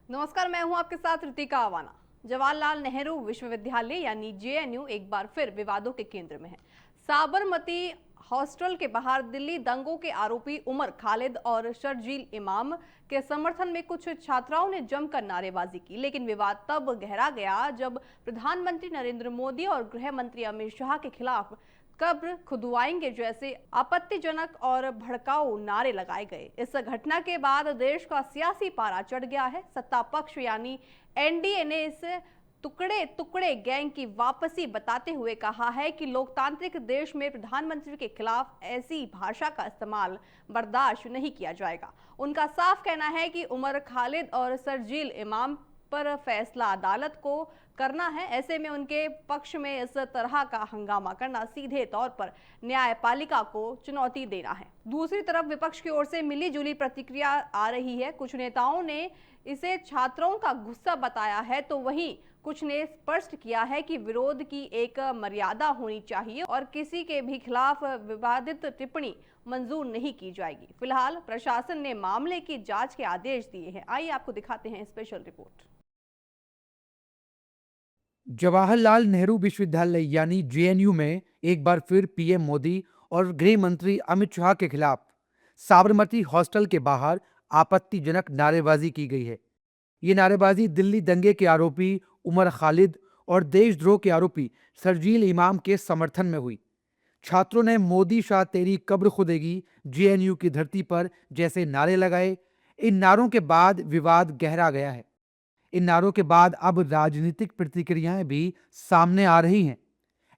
नमस्कार, मैं हूं आपके साथ ऋतिका आवाना। जवाहरलाल नेहरू विश्वविद्यालय यानी जेएनयू एक बार फिर विवादों के केंद्र में है। साबरमती हॉस्टल के बाहर दिल्ली दंगों के आरोपी उमर खालिद और शर्जील इमाम के समर्थन में कुछ छात्राओं ने जमकर नारेबाजी की, लेकिन विवाद तब गहरा गया जब प्रधानमंत्री नरेंद्र मोदी और गृह मंत्री अमित शाह के खिलाफ कब्र खुदवाएंगे जैसे आपत्तिजनक और भड़काऊ नारे लगाए गए। इस घटना के बाद देश का सियासी पारा चढ़ गया है। सत्ता पक्ष यानी एनडीए ने इस टुकड़े टुकड़े गैंग की वापसी बताते हुए कहा है कि लोकतांत्रिक देश में प्रधानमंत्री के खिलाफ ऐसी भाषा का इस्तेमाल बर्दाश्त नहीं किया जाएगा। उनका साफ कहना है कि उमर खालिद और शर्जील इमाम पर फैसला अदालत को करना है। ऐसे में उनके पक्ष में इस तरह का हंगामा करना सीधे तौर पर न्यायपालिका को चुनौती देना है। दूसरी तरफ विपक्ष की ओर से मिली जुली प्रतिक्रिया आ रही है। कुछ नेताओं ने इसे छात्रों का गुस्सा बताया है, तो वहीं कुछ ने स्पष्ट किया है कि विरोध की एक मर्यादा होनी चाहिए और किसी के भी खिलाफ विवादित टिप्पणी मंजूर नहीं की जाएगी। फिलहाल प्रशासन ने मामले की जांच के आदेश दिए हैं। आइए आपको दिखाते हैं स्पेशल रिपोर्ट। जवाहरलाल नेहरू विश्वविद्यालय यानी जेएनयू में एक बार फिर पीएम मोदी और गृह मंत्री अमित शाह के खिलाफ साबरमती हॉस्टल के बाहर आपत्तिजनक नारेबाजी की गई है। ये नारेबाजी दिल्ली दंगे के आरोपी उमर खालिद और देशद्रोह के आरोपी शर्जील इमाम के समर्थन में हुई। छात्रों ने मोदी शाह तेरी कब्र खुदेगी जेएनयू की धरती पर जैसे नारे लगाए। इन नारों के बाद विवाद गहरा गया है। इन नारों के बाद अब राजनीतिक प्रतिक्रियाएं भी सामने आ रही हैं।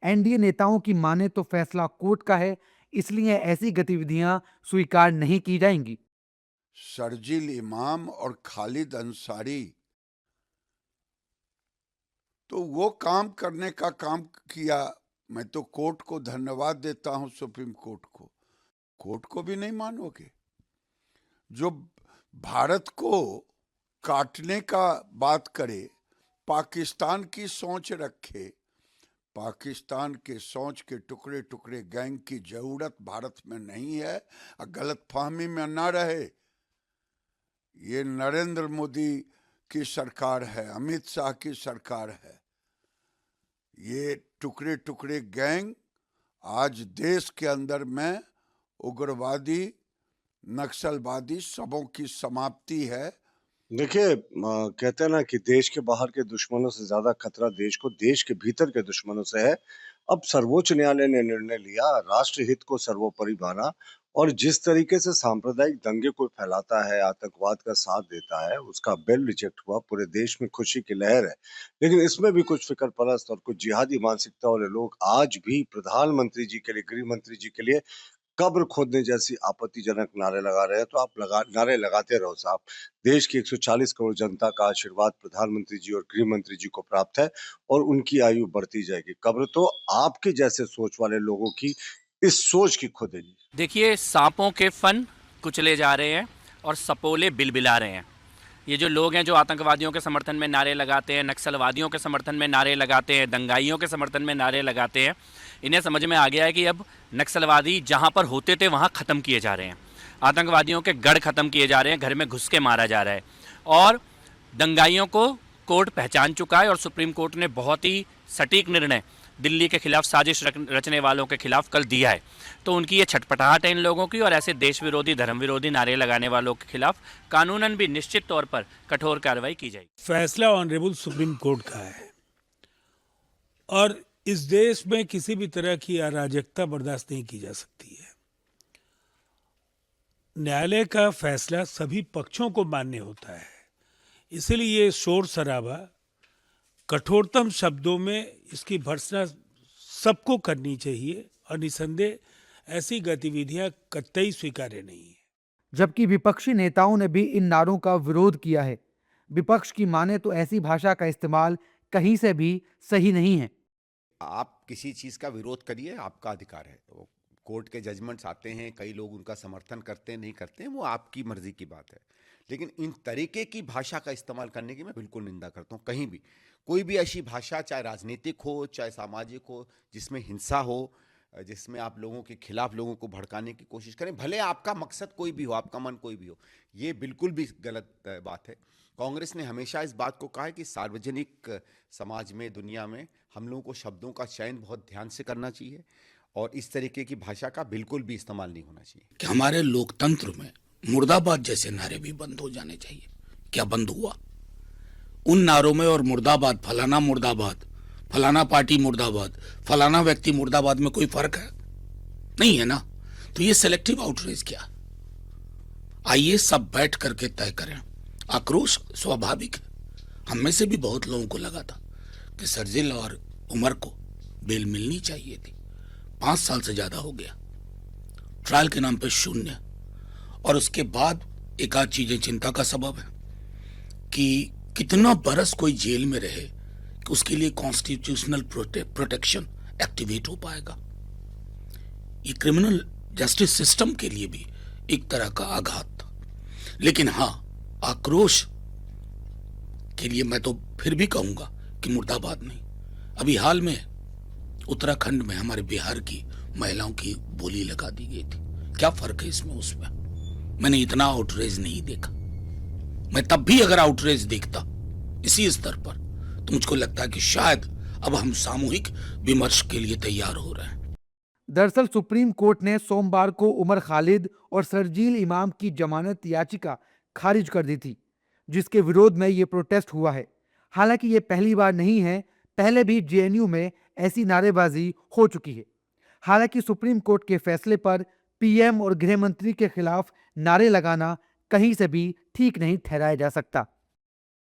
एनडीए नेताओं की माने तो फैसला कोर्ट का है, इसलिए ऐसी गतिविधियां स्वीकार नहीं की जाएंगी। शर्जील इमाम और खालिद अंसारी तो वो काम करने का काम किया। मैं तो कोर्ट को धन्यवाद देता हूं, सुप्रीम कोर्ट को भी नहीं मानोगे? जो भारत को काटने का बात करे, पाकिस्तान की सोच रखे, पाकिस्तान के सोच के टुकड़े टुकड़े गैंग की जरूरत भारत में नहीं है। गलत फहमी में ना रहे, ये नरेंद्र मोदी की सरकार है, अमित शाह की सरकार है। ये टुकड़े टुकड़े गैंग आज देश के अंदर में उग्रवादी नक्सलवादी सबों की समाप्ति है। देखिए, कहते हैं ना कि देश के बाहर के दुश्मनों से ज्यादा खतरा देश को देश के भीतर के दुश्मनों से है। अब सर्वोच्च न्यायालय ने निर्णय लिया, राष्ट्रहित को सर्वोपरि माना और जिस तरीके से सांप्रदायिक दंगे को फैलाता है, आतंकवाद का साथ देता है, उसका बिल रिजेक्ट हुआ। पूरे देश में खुशी की लहर है, लेकिन इसमें भी कुछ फिक्र परस्त और कुछ जिहादी मानसिकता वाले लोग आज भी प्रधानमंत्री जी के लिए, गृह मंत्री जी के लिए कब्र खोदने जैसी आपत्तिजनक नारे लगा रहे हैं। तो आप नारे लगाते रहो साहब। देश की 140 करोड़ जनता का आशीर्वाद प्रधानमंत्री जी और गृह मंत्री जी को प्राप्त है और उनकी आयु बढ़ती जाएगी। कब्र तो आपके जैसे सोच वाले लोगों की इस सोच की खोदेगी। देखिए, सांपों के फन कुचले जा रहे हैं और सपोले बिलबिला रहे हैं। ये जो लोग हैं जो आतंकवादियों के समर्थन में नारे लगाते हैं, नक्सलवादियों के समर्थन में नारे लगाते हैं, दंगाइयों के समर्थन में नारे लगाते हैं, इन्हें समझ में आ गया है कि अब नक्सलवादी जहाँ पर होते थे वहाँ ख़त्म किए जा रहे हैं। आतंकवादियों के गढ़ ख़त्म किए जा रहे हैं, घर में घुस के मारा जा रहा है। और दंगाइयों को कोर्ट पहचान चुका है और सुप्रीम कोर्ट ने बहुत ही सटीक निर्णय दिल्ली के खिलाफ साजिश रचने वालों के खिलाफ कल दिया है। तो उनकी ये छटपटाहट है इन लोगों की, और ऐसे देश विरोधी, धर्म विरोधी नारे लगाने वालों के खिलाफ कानूनन भी निश्चित तौर पर कठोर कार्रवाई की जाएगी। फैसला ऑनरेबल सुप्रीम कोर्ट का है और इस देश में किसी भी तरह की अराजकता बर्दाश्त नहीं की जा सकती है। न्यायालय का फैसला सभी पक्षों को मान्य होता है, इसलिए ये शोर शराबा कठोरतम शब्दों में इसकी भर्त्सना सबको करनी चाहिए और निसंदेह ऐसी गतिविधियां कतई स्वीकार्य नहीं है। जबकि विपक्षी नेताओं ने भी इन नारों का विरोध किया है। विपक्ष की माने तो ऐसी भाषा का इस्तेमाल कहीं से भी सही नहीं है। आप किसी चीज़ का विरोध करिए, आपका अधिकार है। वो कोर्ट के जजमेंट्स आते हैं, कई लोग उनका समर्थन करते हैं, नहीं करते हैं, वो आपकी मर्जी की बात है। लेकिन इन तरीके की भाषा का इस्तेमाल करने की मैं बिल्कुल निंदा करता हूँ। कहीं भी कोई भी ऐसी भाषा, चाहे राजनीतिक हो चाहे सामाजिक हो, जिसमें हिंसा हो, जिसमें आप लोगों के खिलाफ लोगों को भड़काने की कोशिश करें, भले आपका मकसद कोई भी हो, आपका मन कोई भी हो, ये बिल्कुल भी गलत बात है। कांग्रेस ने हमेशा इस बात को कहा है कि सार्वजनिक समाज में, दुनिया में हम लोगों को शब्दों का चयन बहुत ध्यान से करना चाहिए और इस तरीके की भाषा का बिल्कुल भी इस्तेमाल नहीं होना चाहिए। कि हमारे लोकतंत्र में मुर्दाबाद जैसे नारे भी बंद हो जाने चाहिए। क्या बंद हुआ? उन नारों में और मुर्दाबाद, फलाना पार्टी मुर्दाबाद, फलाना व्यक्ति मुर्दाबाद में कोई फर्क है? नहीं है ना। तो ये सेलेक्टिव आउटरीच क्या? आइए सब बैठ करके तय करें। आक्रोश स्वाभाविक है। हम में से भी बहुत लोगों को लगा था कि शर्जील और उमर को बेल मिलनी चाहिए थी। 5 साल से ज्यादा हो गया, ट्रायल के नाम पे 0। और उसके बाद एक आध चीजें चिंता का सबब है कि कितना बरस कोई जेल में रहे कि उसके लिए कॉन्स्टिट्यूशनल प्रोटेक्शन एक्टिवेट हो पाएगा। ये क्रिमिनल जस्टिस सिस्टम के लिए भी एक तरह का आघात था। लेकिन हाँ, आक्रोश के लिए मैं तो फिर भी कहूंगा कि मुर्दाबाद नहीं। अभी हाल में उत्तराखंड में हमारे बिहार की महिलाओं की बोली लगा दी गई थी। क्या फर्क है इसमें उसमें? मैंने इतना आउटरेज नहीं देखा। मैं तब भी अगर आउटरेज देखता इसी स्तर पर तो मुझको लगता है कि शायद अब हम सामूहिक विमर्श के लिए तैयार हो रहे हैं। दरअसल सुप्रीम कोर्ट ने सोमवार को उमर खालिद और शर्जील इमाम की जमानत याचिका खारिज कर दी थी, जिसके विरोध में ये प्रोटेस्ट हुआ है। हालांकि ये पहली बार नहीं है, पहले भी जेएनयू में ऐसी नारेबाजी हो चुकी है। हालांकि सुप्रीम कोर्ट के फैसले पर पीएम और गृह मंत्री के खिलाफ नारे लगाना कहीं से भी ठीक नहीं ठहराया जा सकता।